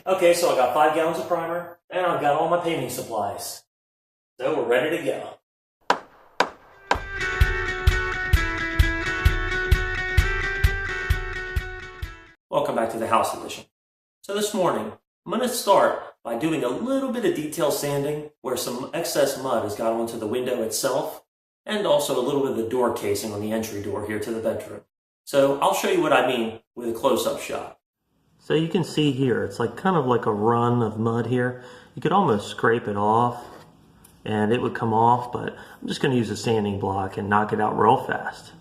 Okay, so I got 5 gallons of primer, and I've got all my painting supplies. So we're ready to go. Welcome back to the house edition. So this morning, I'm going to start by doing a little bit of detail sanding where some excess mud has got onto the window itself, and also a little bit of the door casing on the entry door here to the bedroom. So I'll show you what I mean with a close-up shot. So you can see here, it's like kind of like a run of mud here. You could almost scrape it off and it would come off, but I'm just going to use a sanding block and knock it out real fast.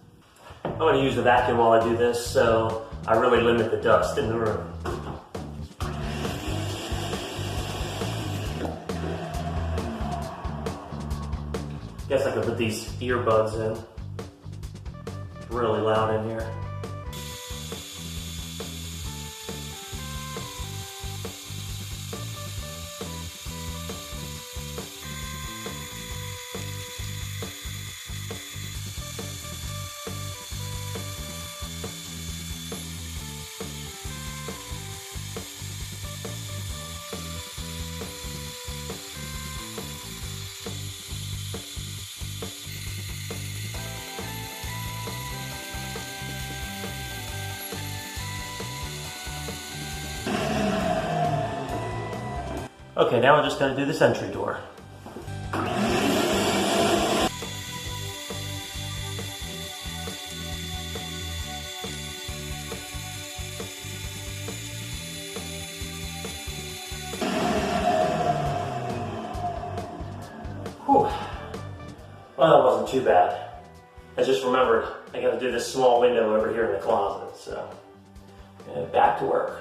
I'm going to use the vacuum while I do this, so I really limit the dust in the room. Guess I could put these earbuds in. It's really loud in here. Okay, now I'm just going to do this entry door. Whew. Well, that wasn't too bad. I just remembered I got to do this small window over here in the closet, so back to work.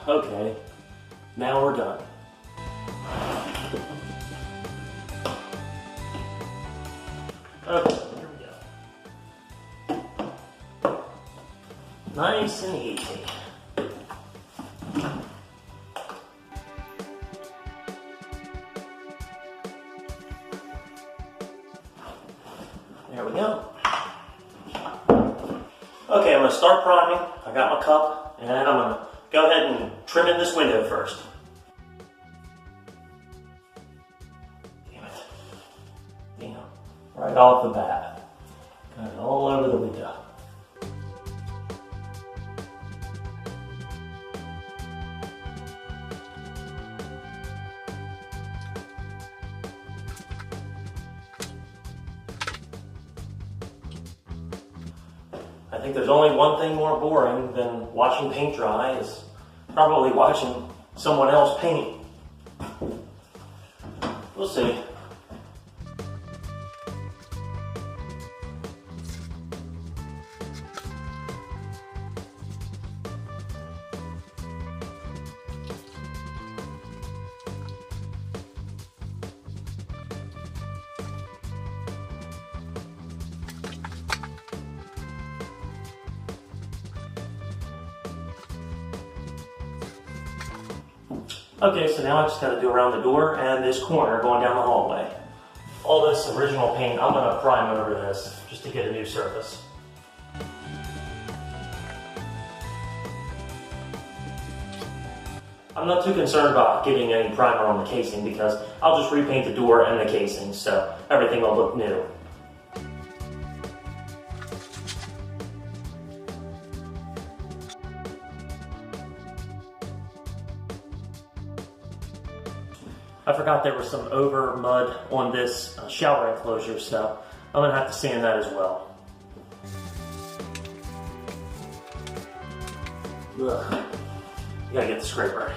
Okay, now we're done. Okay, here we go. Nice and easy. There we go. Okay, I'm going to start priming. I got my cup, and I'm going to go ahead and trim in this window first. Damn it. Damn. Right off the bat. Got it all over the window. I think there's only one thing more boring than watching paint dry is probably watching someone else paint. We'll see. Okay, so now I just got to do around the door and this corner going down the hallway. All this original paint, I'm going to prime over this just to get a new surface. I'm not too concerned about getting any primer on the casing because I'll just repaint the door and the casing, so everything will look new. I forgot there was some over mud on this shower enclosure, so I'm going to have to sand that as well. Ugh. You gotta get the scraper.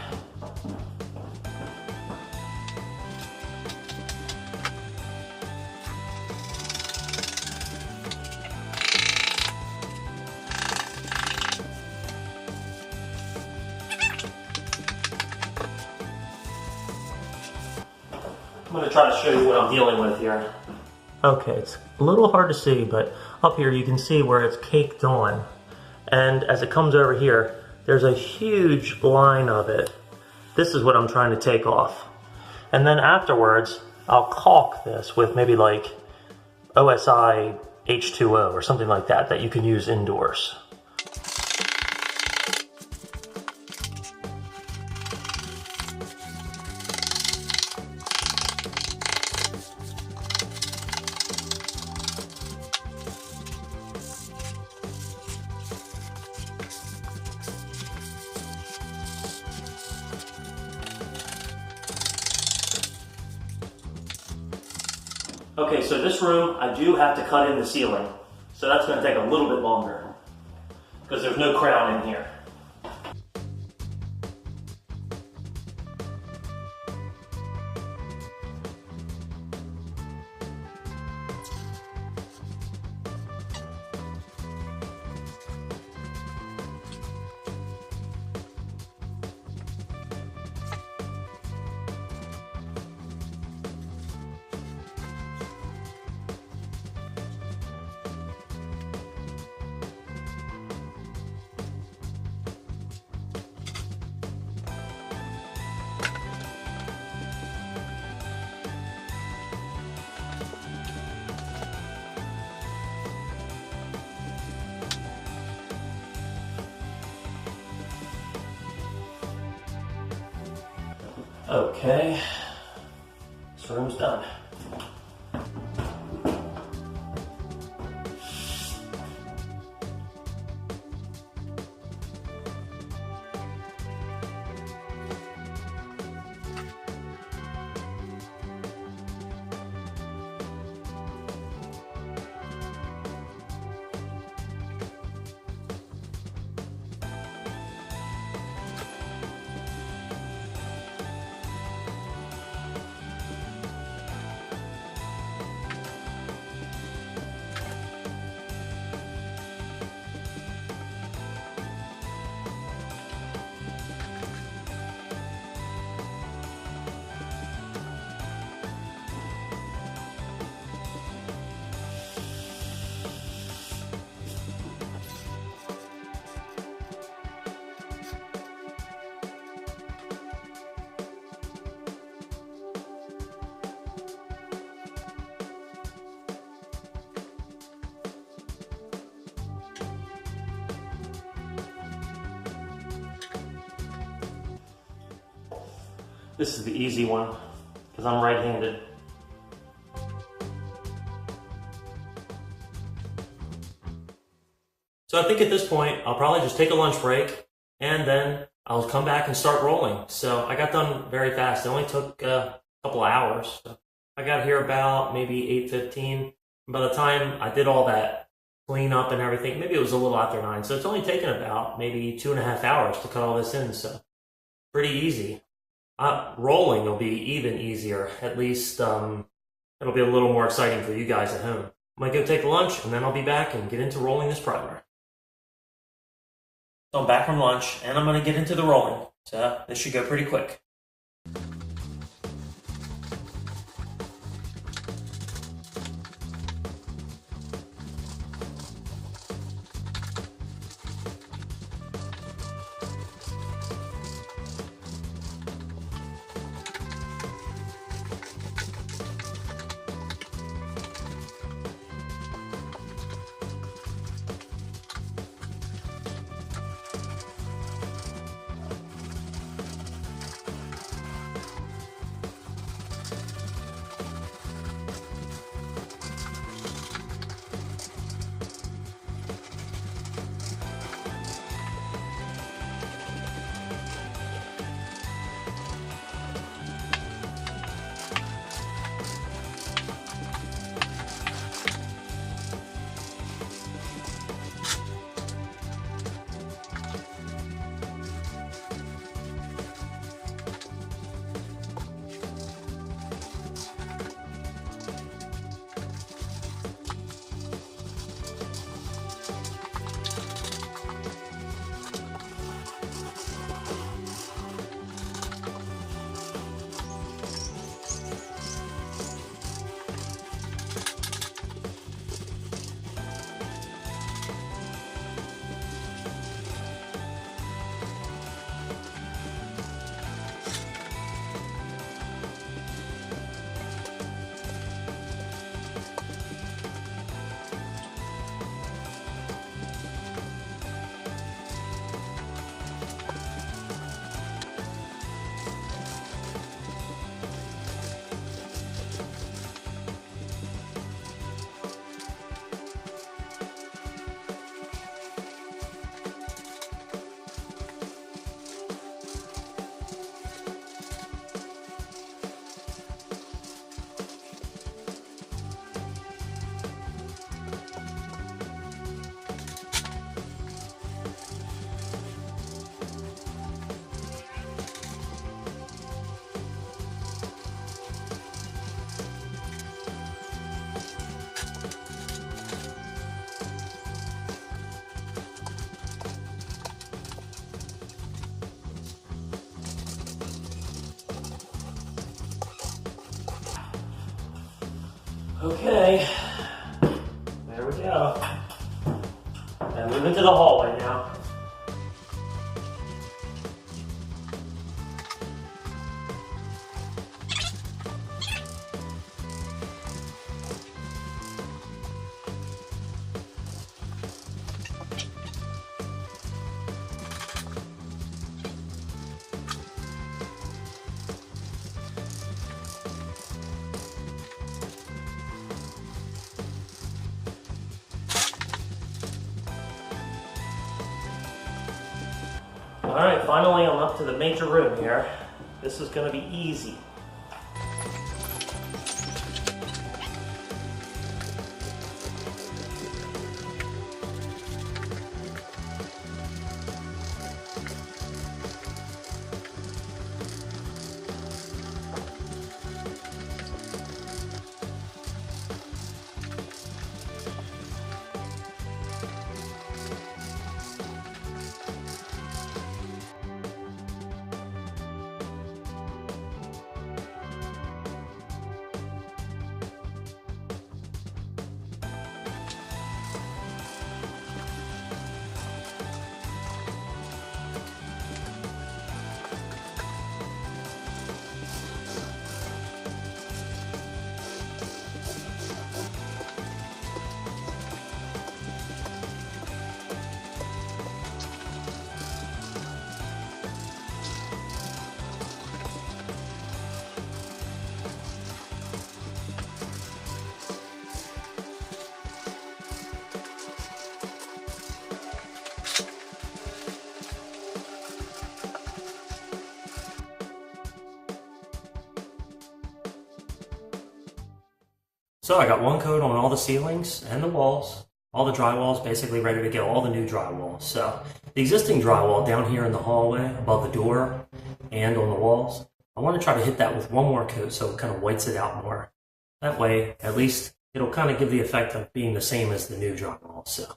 I'm going to try to show you what I'm dealing with here. Okay, it's a little hard to see, but up here you can see where it's caked on. And as it comes over here, there's a huge line of it. This is what I'm trying to take off. And then afterwards, I'll caulk this with maybe like OSI H2O or something like that that you can use indoors. Okay, so this room, I do have to cut in the ceiling. So that's going to take a little bit longer because there's no crown in here. Okay, this room's done. This is the easy one, because I'm right-handed. So I think at this point, I'll probably just take a lunch break, and then I'll come back and start rolling. So I got done very fast. It only took a couple of hours. So I got here about maybe 8:15. By the time I did all that cleanup and everything, maybe it was a little after 9. So it's only taken about maybe 2.5 hours to cut all this in. So pretty easy. Rolling will be even easier. At least it'll be a little more exciting for you guys at home. I might go take lunch, and then I'll be back and get into rolling this primer. So I'm back from lunch, and I'm going to get into the rolling. So this should go pretty quick. Okay, there we go. And move into the hallway now. Alright, finally I'm up to the major room here. This is going to be easy. So I got one coat on all the ceilings and the walls. All the drywall is basically ready to go, all the new drywall. So the existing drywall down here in the hallway, above the door, and on the walls, I want to try to hit that with one more coat so it kind of whites it out more. That way, at least, it'll kind of give the effect of being the same as the new drywall. So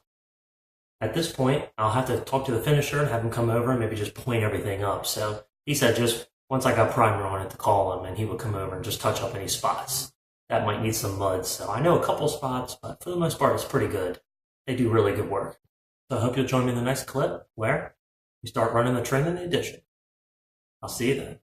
at this point, I'll have to talk to the finisher and have him come over and maybe just point everything up. So he said just once I got primer on it to call him and he would come over and just touch up any spots. That might need some mud, so I know a couple spots, but for the most part, it's pretty good. They do really good work. So I hope you'll join me in the next clip where we start running the trim in the addition. I'll see you then.